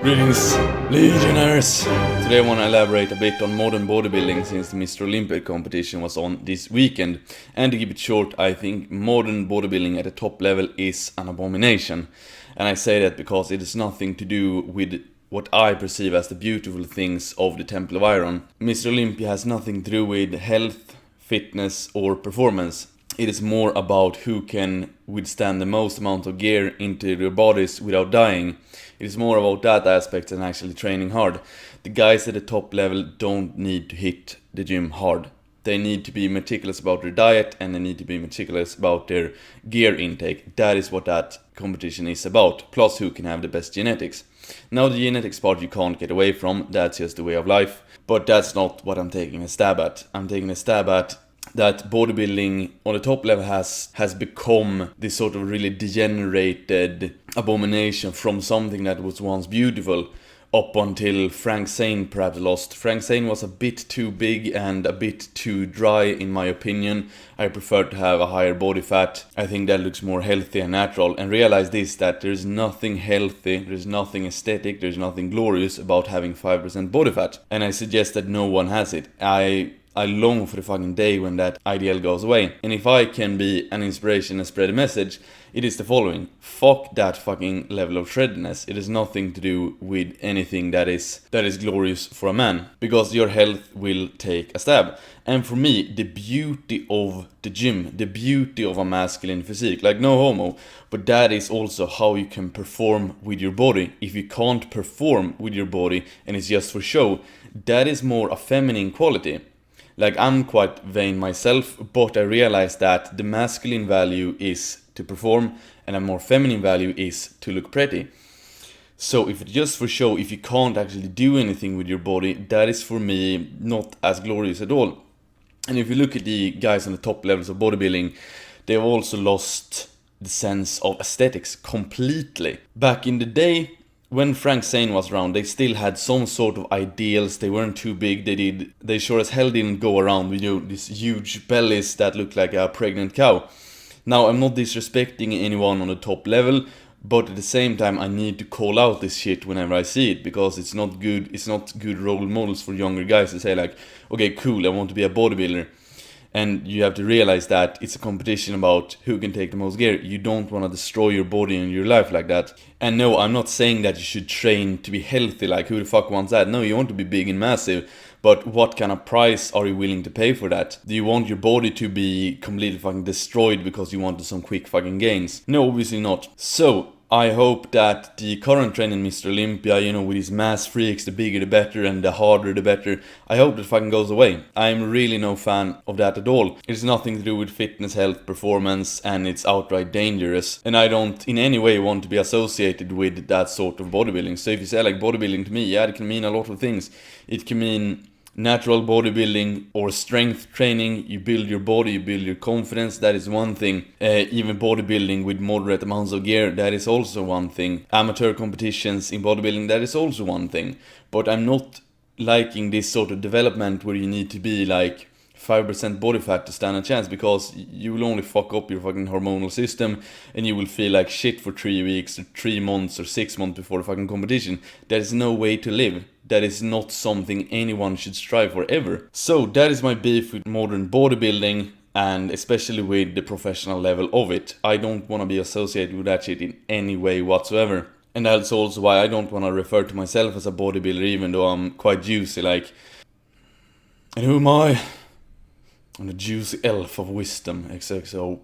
Greetings, Legionnaires! Today I want to elaborate a bit on modern bodybuilding since the Mr. Olympia competition was on this weekend. And to keep it short, I think modern bodybuilding at the top level is an abomination. And I say that because it has nothing to do with what I perceive as the beautiful things of the Temple of Iron. Mr. Olympia has nothing to do with health, fitness or performance. It is more about who can withstand the most amount of gear into their bodies without dying. It is more about that aspect than actually training hard. The guys at the top level don't need to hit the gym hard. They need to be meticulous about their diet and they need to be meticulous about their gear intake. That is what that competition is about. Plus who can have the best genetics. Now the genetics part you can't get away from. That's just the way of life. But that's not what I'm taking a stab at. I'm taking a stab at that bodybuilding on the top level has become this sort of really degenerated abomination from something that was once beautiful up until Frank Zane perhaps lost. Frank Zane was a bit too big and a bit too dry in my opinion. I prefer to have a higher body fat. I think that looks more healthy and natural. And realize this, that there's nothing healthy, there's nothing aesthetic, there's nothing glorious about having 5% body fat. And I suggest that no one has it. I long for the fucking day when that ideal goes away. And if I can be an inspiration and spread a message, it is the following. Fuck that fucking level of shreddedness. It has nothing to do with anything that is glorious for a man. Because your health will take a stab. And for me, the beauty of the gym, the beauty of a masculine physique, like no homo, but that is also how you can perform with your body. If you can't perform with your body and it's just for show, that is more a feminine quality. Like, I'm quite vain myself, but I realize that the masculine value is to perform and a more feminine value is to look pretty. So if it's just for show, if you can't actually do anything with your body, that is for me not as glorious at all. And if you look at the guys on the top levels of bodybuilding, they've also lost the sense of aesthetics completely. Back in the day, when Frank Zane was around, they still had some sort of ideals. They weren't too big. They sure as hell didn't go around with these huge bellies that look like a pregnant cow. Now, I'm not disrespecting anyone on the top level, but at the same time, I need to call out this shit whenever I see it, because it's not good. It's not good role models for younger guys to say like, okay, cool, I want to be a bodybuilder. And you have to realize that it's a competition about who can take the most gear. You don't want to destroy your body and your life like that. And no, I'm not saying that you should train to be healthy, like who the fuck wants that? No, you want to be big and massive. But what kind of price are you willing to pay for that? Do you want your body to be completely fucking destroyed because you wanted some quick fucking gains? No, obviously not. So, I hope that the current trend in Mr. Olympia, with these mass freaks, the bigger the better and the harder the better, I hope that fucking goes away. I'm really no fan of that at all. It's nothing to do with fitness, health, performance, and it's outright dangerous. And I don't in any way want to be associated with that sort of bodybuilding. So if you say like bodybuilding to me, yeah, it can mean a lot of things. It can mean natural bodybuilding or strength training. You build your body, you build your confidence, that is one thing. Even bodybuilding with moderate amounts of gear, that is also one thing. Amateur competitions in bodybuilding, that is also one thing. But I'm not liking this sort of development where you need to be like 5% body fat to stand a chance, because you will only fuck up your fucking hormonal system and you will feel like shit for 3 weeks or 3 months or 6 months before the fucking competition. That is no way to live. That is not something anyone should strive for ever. So that is my beef with modern bodybuilding, and especially with the professional level of it. I don't want to be associated with that shit in any way whatsoever. And that's also why I don't want to refer to myself as a bodybuilder, even though I'm quite juicy, like... And who am I? I'm the juicy elf of wisdom, XXO.